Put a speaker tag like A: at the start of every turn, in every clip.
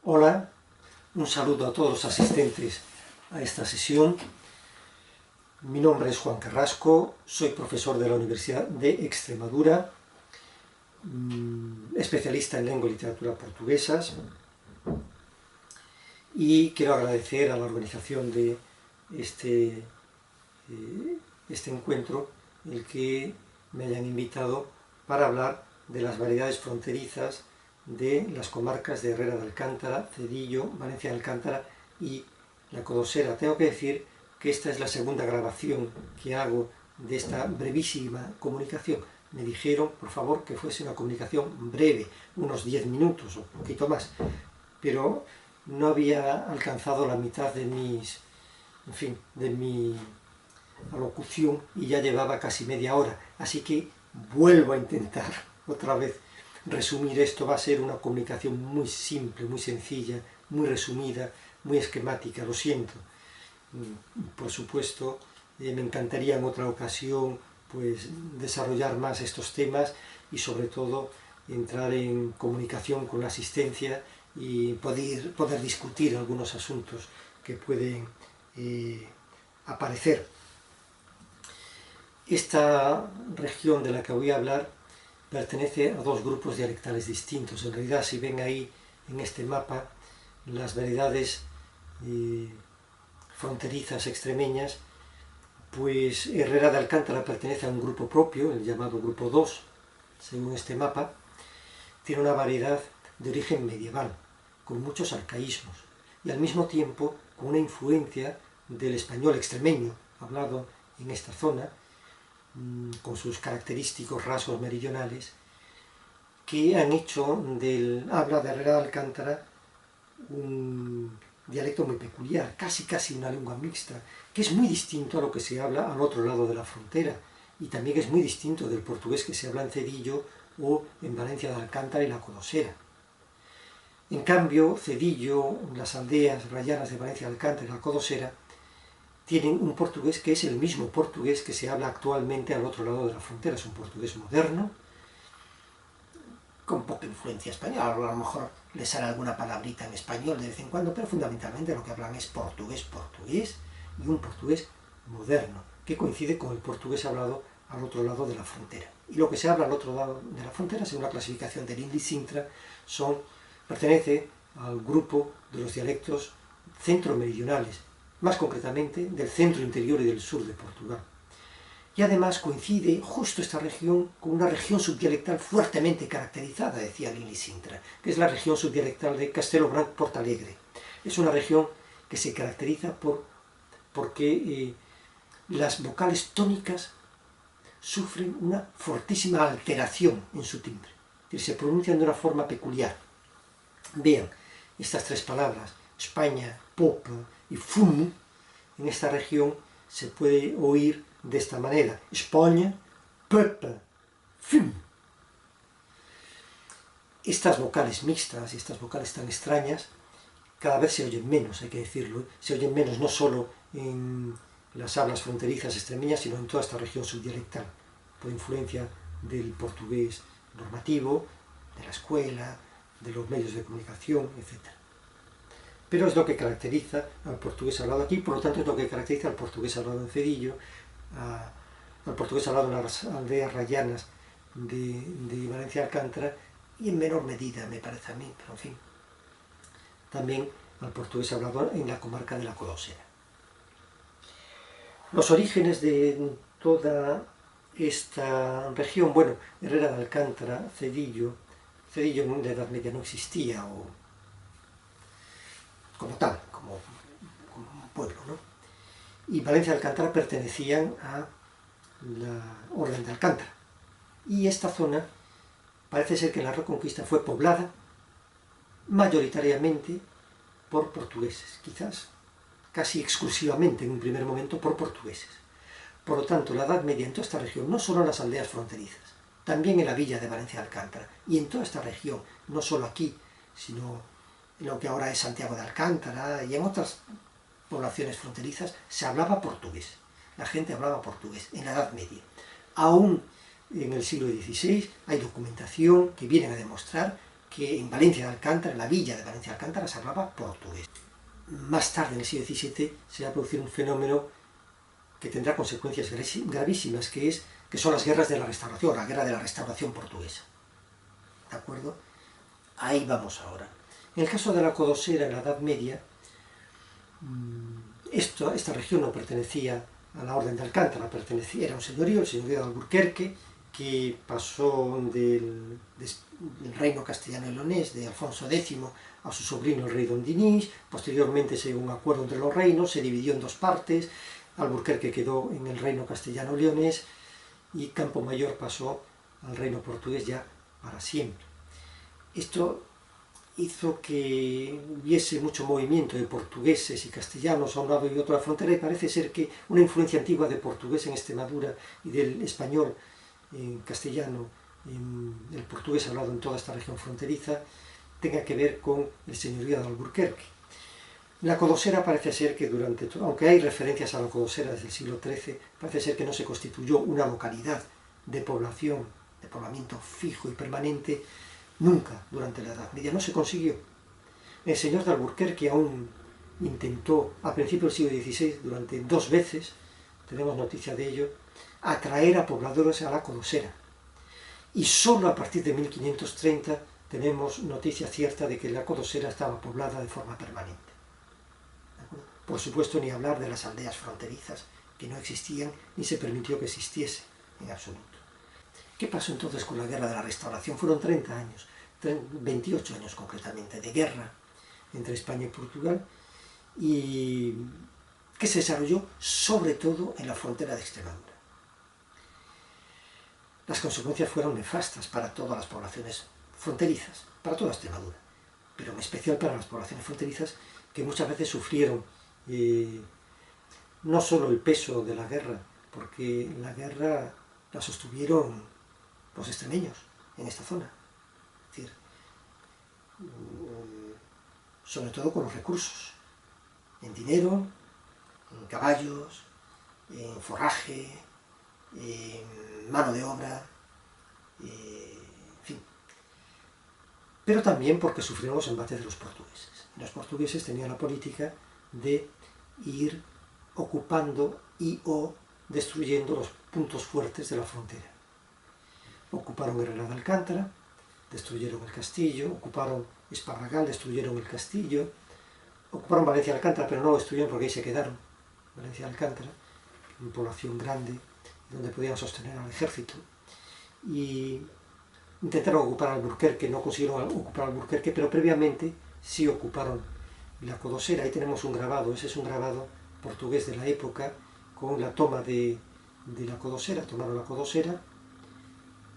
A: Hola, un saludo a todos los asistentes a esta sesión. Mi nombre es Juan Carrasco, soy profesor de la Universidad de Extremadura, especialista en lengua y literatura portuguesas, y quiero agradecer a la organización de este encuentro el que me hayan invitado para hablar de las variedades fronterizas de las comarcas de Herrera de Alcántara, Cedillo, Valencia de Alcántara y la Codosera. Tengo que decir que esta es la segunda grabación que hago de esta brevísima comunicación. Me dijeron, por favor, que fuese una comunicación breve, unos 10 minutos o un poquito más, pero no había alcanzado la mitad de mi alocución y ya llevaba casi media hora, así que vuelvo a intentar otra vez resumir esto. Va a ser una comunicación muy simple, muy sencilla, muy resumida, muy esquemática, lo siento. Por supuesto, me encantaría en otra ocasión pues desarrollar más estos temas y sobre todo entrar en comunicación con la asistencia y poder discutir algunos asuntos que pueden aparecer. Esta región de la que voy a hablar pertenece a dos grupos dialectales distintos. En realidad, si ven ahí en este mapa las variedades fronterizas extremeñas, pues Herrera de Alcántara pertenece a un grupo propio, el llamado grupo 2, según este mapa. Tiene una variedad de origen medieval, con muchos arcaísmos, y al mismo tiempo con una influencia del español extremeño, hablado en esta zona, con sus característicos rasgos meridionales, que han hecho del habla de Herrera de Alcántara un dialecto muy peculiar, casi una lengua mixta, que es muy distinto a lo que se habla al otro lado de la frontera, y también es muy distinto del portugués que se habla en Cedillo o en Valencia de Alcántara y la Codosera. En cambio, Cedillo, las aldeas rayanas de Valencia de Alcántara y la Codosera, tienen un portugués que es el mismo portugués que se habla actualmente al otro lado de la frontera. Es un portugués moderno, con poca influencia española. A lo mejor les sale alguna palabrita en español de vez en cuando, pero fundamentalmente lo que hablan es portugués y un portugués moderno, que coincide con el portugués hablado al otro lado de la frontera. Y lo que se habla al otro lado de la frontera, según la clasificación del Índice Sintra, pertenece al grupo de los dialectos centro-meridionales, más concretamente del centro interior y del sur de Portugal. Y además coincide justo esta región con una región subdialectal fuertemente caracterizada, decía Lili Sintra, que es la región subdialectal de Castelo Branco-Portalegre. Es una región que se caracteriza porque las vocales tónicas sufren una fortísima alteración en su timbre, es decir, se pronuncian de una forma peculiar. Vean, estas tres palabras, España, pop y fum, en esta región se puede oír de esta manera: España, pop, fum. Estas vocales mixtas y estas vocales tan extrañas cada vez se oyen menos, hay que decirlo, se oyen menos no solo en las hablas fronterizas extremeñas, sino en toda esta región subdialectal, por influencia del portugués normativo, de la escuela, de los medios de comunicación, etc. Pero es lo que caracteriza al portugués hablado aquí, por lo tanto es lo que caracteriza al portugués hablado en Cedillo, al portugués hablado en las aldeas rayanas de Valencia de Alcántara, y en menor medida, me parece a mí, pero en fin, también al portugués hablado en la comarca de la Codosera. Los orígenes de toda esta región, bueno, Herrera de Alcántara, Cedillo en la Edad Media no existía, como tal, como un pueblo, ¿no? Y Valencia de Alcántara pertenecían a la Orden de Alcántara. Y esta zona parece ser que en la Reconquista fue poblada mayoritariamente por portugueses, quizás casi exclusivamente en un primer momento por portugueses. Por lo tanto, la Edad Media en toda esta región, no solo en las aldeas fronterizas, también en la villa de Valencia de Alcántara, y en toda esta región, no solo aquí, sino en lo que ahora es Santiago de Alcántara y en otras poblaciones fronterizas, se hablaba portugués. La gente hablaba portugués en la Edad Media. Aún en el siglo XVI hay documentación que viene a demostrar que en Valencia de Alcántara, en la villa de Valencia de Alcántara, se hablaba portugués. Más tarde, en el siglo XVII, se va a producir un fenómeno que tendrá consecuencias gravísimas, que son las guerras de la Restauración, la guerra de la Restauración portuguesa. ¿De acuerdo? Ahí vamos ahora. En el caso de la Codosera, en la Edad Media, esta región no pertenecía a la Orden de Alcántara, era un señorío, el señorío de Alburquerque, que pasó del reino castellano y leonés de Alfonso X a su sobrino el rey Don Dinís. Posteriormente se llegó a un acuerdo entre los reinos, se dividió en dos partes. Alburquerque quedó en el reino castellano leonés y Campomayor pasó al reino portugués ya para siempre. Esto hizo que hubiese mucho movimiento de portugueses y castellanos a un lado y otro de la frontera, y parece ser que una influencia antigua de portugués en Extremadura y del español en castellano, en el portugués hablado en toda esta región fronteriza, tenga que ver con el señorío de Alburquerque. La Codosera parece ser que durante todo, aunque hay referencias a la Codosera desde el siglo XIII, parece ser que no se constituyó una localidad de población, de poblamiento fijo y permanente, nunca durante la Edad Media, no se consiguió. El señor de Alburquerque aún intentó, a principios del siglo XVI, durante 2 veces, tenemos noticia de ello, atraer a pobladores a la Codosera. Y solo a partir de 1530 tenemos noticia cierta de que la Codosera estaba poblada de forma permanente. Por supuesto, ni hablar de las aldeas fronterizas, que no existían ni se permitió que existiese en absoluto. ¿Qué pasó entonces con la Guerra de la Restauración? Fueron 30 años, 28 años concretamente, de guerra entre España y Portugal, y que se desarrolló sobre todo en la frontera de Extremadura. Las consecuencias fueron nefastas para todas las poblaciones fronterizas, para toda Extremadura, pero en especial para las poblaciones fronterizas, que muchas veces sufrieron no solo el peso de la guerra, porque la guerra la sostuvieron los extremeños en esta zona, es decir, sobre todo con los recursos, en dinero, en caballos, en forraje, en mano de obra, en fin. Pero también porque sufrieron los embates de los portugueses. Los portugueses tenían la política de ir ocupando o destruyendo los puntos fuertes de la frontera. Ocuparon Herrera de Alcántara, destruyeron el castillo, ocuparon Esparragal, destruyeron el castillo, ocuparon Valencia de Alcántara, pero no lo destruyeron porque ahí se quedaron. Valencia de Alcántara, una población grande, donde podían sostener al ejército, y intentaron ocupar Alburquerque, no consiguieron ocupar Alburquerque, pero previamente sí ocuparon la Codosera. Ahí tenemos un grabado, ese es un grabado portugués de la época, con la toma de la Codosera. Tomaron la Codosera,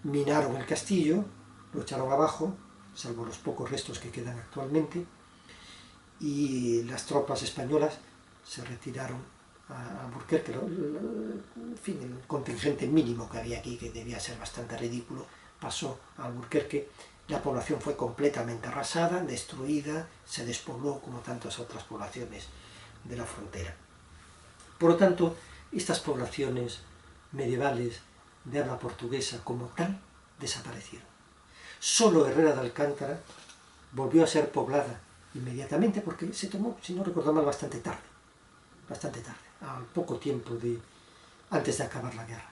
A: minaron el castillo, lo echaron abajo, salvo los pocos restos que quedan actualmente, y las tropas españolas se retiraron a Alburquerque. En fin, el contingente mínimo que había aquí, que debía ser bastante ridículo, pasó a Alburquerque. La población fue completamente arrasada, destruida, se despobló como tantas otras poblaciones de la frontera. Por lo tanto, estas poblaciones medievales de habla portuguesa como tal desaparecieron. Solo Herrera de Alcántara volvió a ser poblada inmediatamente, porque se tomó, si no recuerdo mal, bastante tarde, al poco tiempo antes de acabar la guerra.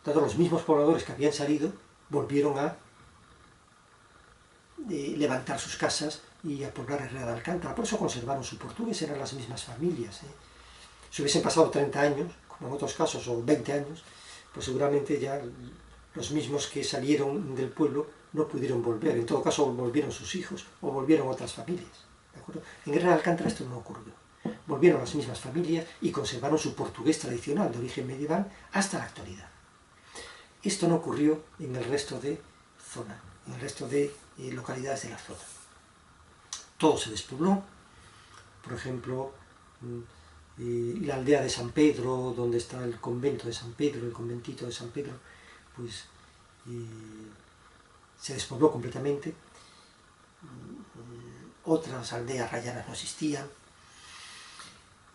A: Todos los mismos pobladores que habían salido volvieron a levantar sus casas y a poblar Herrera de Alcántara. Por eso conservaron su portugués, eran las mismas familias. Si hubiesen pasado 30 años, como en otros casos, o 20 años, pues seguramente ya los mismos que salieron del pueblo no pudieron volver. En todo caso, volvieron sus hijos o volvieron otras familias. ¿De acuerdo? En Herrera de Alcántara esto no ocurrió. Volvieron las mismas familias y conservaron su portugués tradicional de origen medieval hasta la actualidad. Esto no ocurrió en el resto de zona, en el resto de localidades de la zona. Todo se despobló. Por ejemplo, la aldea de San Pedro, donde está el convento de San Pedro, el conventito de San Pedro, pues se despobló completamente. Otras aldeas rayanas no existían.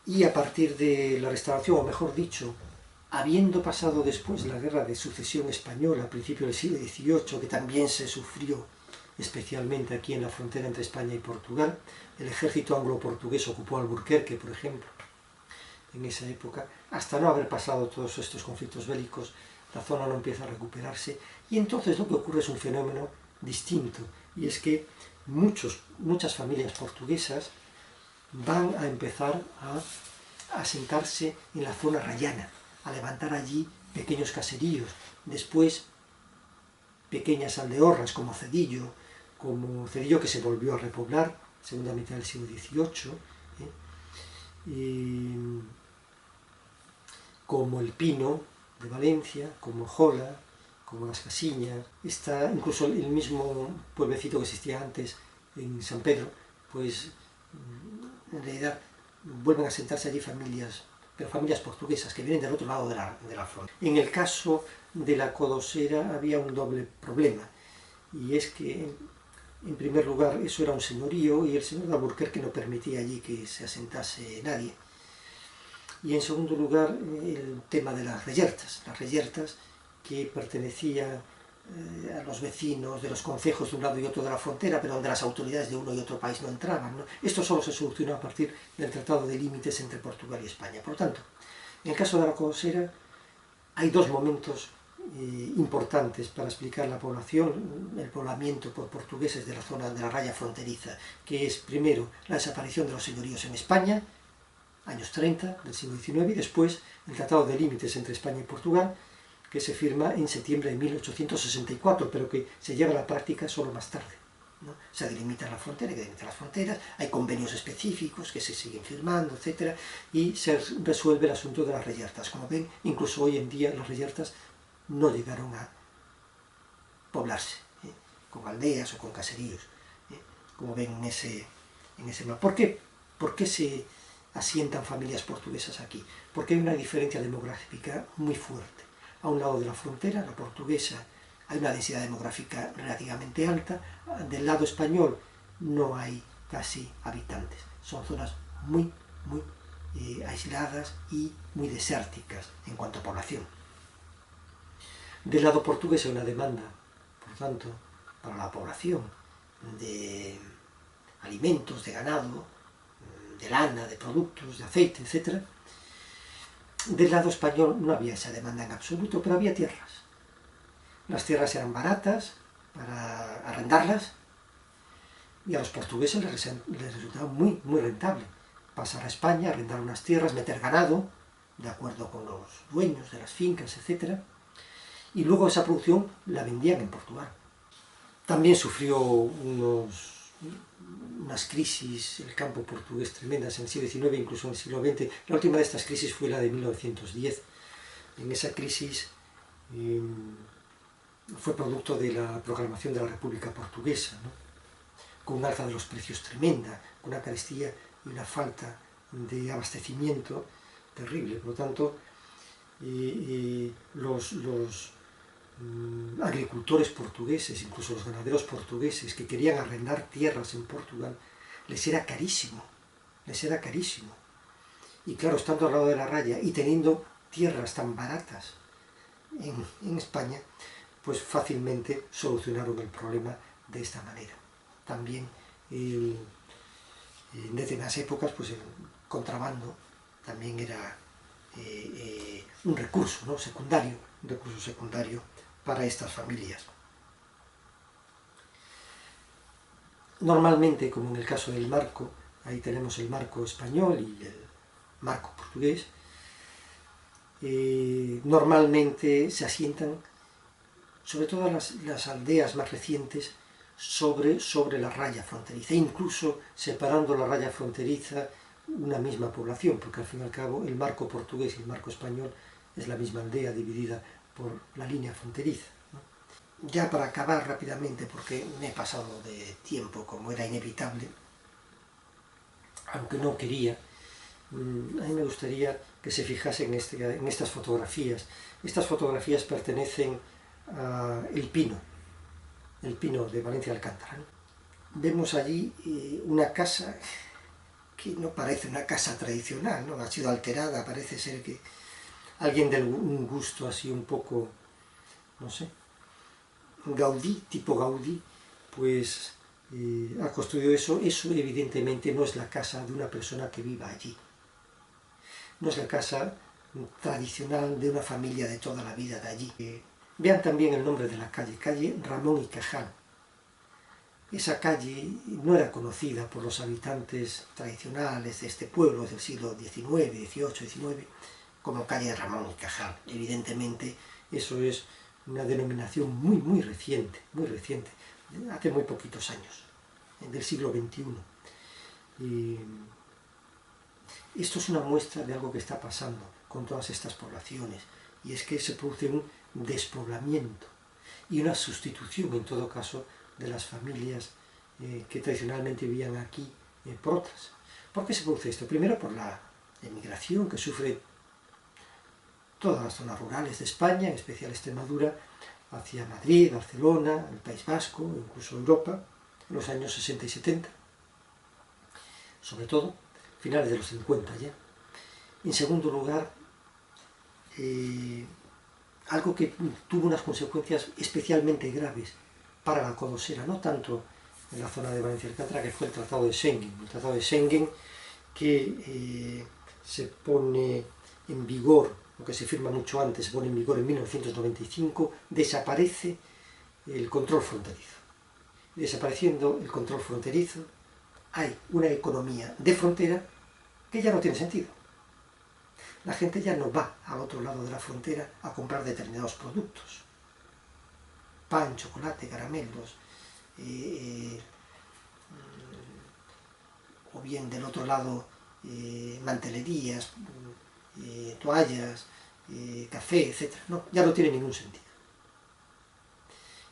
A: Y a partir de la Restauración, o mejor dicho, habiendo pasado después la Guerra de Sucesión Española a principios del siglo XVIII, que también se sufrió especialmente aquí en la frontera entre España y Portugal. El ejército anglo-portugués ocupó Alburquerque, por ejemplo, en esa época. Hasta no haber pasado todos estos conflictos bélicos, la zona no empieza a recuperarse, y entonces lo que ocurre es un fenómeno distinto, y es que muchas familias portuguesas van a empezar a asentarse en la zona rayana, a levantar allí pequeños caseríos, después pequeñas aldeorras como Cedillo que se volvió a repoblar, segunda mitad del siglo XVIII, como el Pino de Valencia, como Jola, como Las Casiñas. Está incluso el mismo pueblecito que existía antes en San Pedro, pues en realidad vuelven a sentarse allí familias, pero familias portuguesas que vienen del otro lado de la frontera. En el caso de la Codosera había un doble problema, y es que en primer lugar eso era un señorío y el señor de Alburquerque no permitía allí que se asentase nadie, y en segundo lugar el tema de las reyertas que pertenecían a los vecinos de los concejos de un lado y otro de la frontera, pero donde las autoridades de uno y otro país no entraban, ¿no? Esto solo se solucionó a partir del Tratado de Límites entre Portugal y España. Por lo tanto, en el caso de la Codosera hay dos momentos importantes para explicar la población, el poblamiento por portugueses de la zona de la raya fronteriza, que es primero la desaparición de los señoríos en España, años 30 del siglo XIX, y después el Tratado de Límites entre España y Portugal, que se firma en septiembre de 1864, pero que se lleva a la práctica solo más tarde, ¿no? Se delimita la frontera, que delimita las fronteras, hay convenios específicos que se siguen firmando, etc., y se resuelve el asunto de las reyertas. Como ven, incluso hoy en día las reyertas no llegaron a poblarse, con aldeas o con caseríos, como ven en ese mapa. ¿Por qué se asientan familias portuguesas aquí? Porque hay una diferencia demográfica muy fuerte. A un lado de la frontera, la portuguesa, hay una densidad demográfica relativamente alta. Del lado español no hay casi habitantes. Son zonas muy aisladas y muy desérticas en cuanto a población. Del lado portugués hay una demanda, por tanto, para la población de alimentos, de ganado, de lana, de productos, de aceite, etc. Del lado español no había esa demanda en absoluto, pero había tierras. Las tierras eran baratas para arrendarlas, y a los portugueses les resultaba muy rentable pasar a España, arrendar unas tierras, meter ganado, de acuerdo con los dueños de las fincas, etc. Y luego esa producción la vendían en Portugal. También sufrió unas crisis el campo portugués tremendas en el siglo XIX, incluso en el siglo XX. La última de estas crisis fue la de 1910. En esa crisis fue producto de la proclamación de la República Portuguesa, ¿no? Con un alza de los precios tremenda, con una carestía y una falta de abastecimiento terrible. Por lo tanto, los agricultores portugueses, incluso los ganaderos portugueses que querían arrendar tierras en Portugal, les era carísimo. Y claro, estando al lado de la raya y teniendo tierras tan baratas en España, pues fácilmente solucionaron el problema de esta manera. También en determinadas épocas, pues el contrabando también era un recurso, ¿no? secundario para estas familias. Normalmente, como en el caso del marco, ahí tenemos el marco español y el marco portugués, normalmente se asientan, sobre todo las aldeas más recientes, sobre la raya fronteriza, incluso separando la raya fronteriza una misma población, porque al fin y al cabo el marco portugués y el marco español es la misma aldea dividida por la línea fronteriza, ¿no? Ya para acabar rápidamente, porque me he pasado de tiempo como era inevitable, aunque no quería, a mí me gustaría que se fijasen en estas fotografías. Estas fotografías pertenecen a El Pino de Valencia Alcántara, ¿no? Vemos allí una casa que no parece una casa tradicional, ¿no? Ha sido alterada, parece ser que alguien de un gusto así un poco, no sé, Gaudí, tipo Gaudí, pues ha construido eso. Eso evidentemente no es la casa de una persona que viva allí. No es la casa tradicional de una familia de toda la vida de allí. Vean también el nombre de la calle, calle Ramón y Cajal. Esa calle no era conocida por los habitantes tradicionales de este pueblo del siglo XIX, XVIII, XIX, como calle Ramón y Cajal. Evidentemente, eso es una denominación muy reciente, hace muy poquitos años, del siglo XXI. Y esto es una muestra de algo que está pasando con todas estas poblaciones, y es que se produce un despoblamiento y una sustitución, en todo caso, de las familias que tradicionalmente vivían aquí por otras. ¿Por qué se produce esto? Primero por la emigración que sufre todas las zonas rurales de España, en especial Extremadura, hacia Madrid, Barcelona, el País Vasco, incluso Europa, en los años 60 y 70, sobre todo, finales de los 50 ya. En segundo lugar, algo que tuvo unas consecuencias especialmente graves para la codosera, no tanto en la zona de Valencia y Alcántara, que fue el Tratado de Schengen. El Tratado de Schengen que se pone en vigor, o que se firma mucho antes, se pone en vigor en 1995, desaparece el control fronterizo. Desapareciendo el control fronterizo, hay una economía de frontera que ya no tiene sentido. La gente ya no va al otro lado de la frontera a comprar determinados productos. Pan, chocolate, caramelos, o bien del otro lado mantelerías, toallas, café, etc. No, ya no tiene ningún sentido.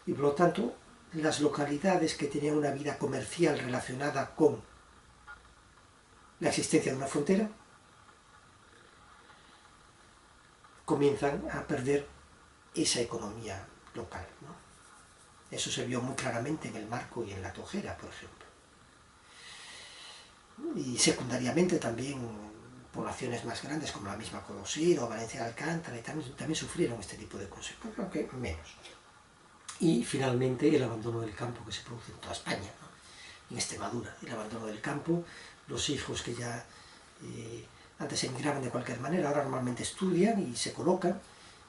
A: Y por lo tanto, las localidades que tenían una vida comercial relacionada con la existencia de una frontera comienzan a perder esa economía local, ¿no? Eso se vio muy claramente en el Marco y en la Tojera, por ejemplo. Y secundariamente también poblaciones más grandes como la misma Codosera o Valencia de Alcántara y también sufrieron este tipo de consecuencias, aunque menos. Y finalmente el abandono del campo que se produce en toda España, ¿no? En Extremadura, el abandono del campo, los hijos que ya antes emigraban de cualquier manera, ahora normalmente estudian y se colocan,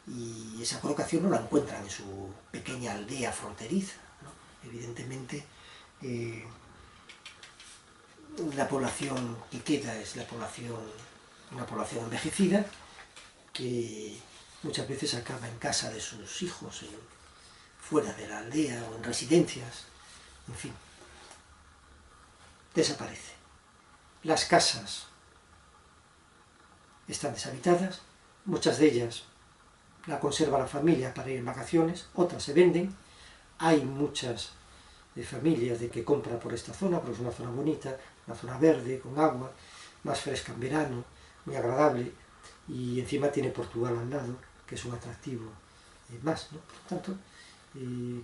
A: y esa colocación no la encuentran en su pequeña aldea fronteriza, ¿no? Evidentemente, la población que queda es una población envejecida, que muchas veces acaba en casa de sus hijos, fuera de la aldea o en residencias, en fin, desaparece. Las casas están deshabitadas, muchas de ellas la conserva la familia para ir en vacaciones, otras se venden. Hay muchas familias de que compran por esta zona, porque es una zona bonita, una zona verde, con agua, más fresca en verano, muy agradable, y encima tiene Portugal al lado, que es un atractivo más, ¿no? Por lo tanto,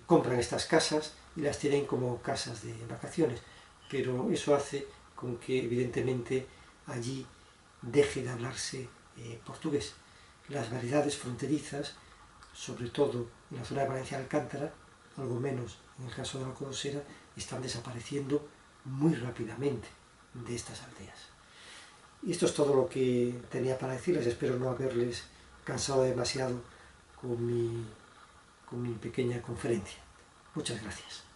A: compran estas casas y las tienen como casas de vacaciones, pero eso hace con que evidentemente allí deje de hablarse portugués. Las variedades fronterizas, sobre todo en la zona de Valencia de Alcántara, algo menos en el caso de la Codosera, están desapareciendo muy rápidamente de estas aldeas. Y esto es todo lo que tenía para decirles. Espero no haberles cansado demasiado con mi pequeña conferencia. Muchas gracias.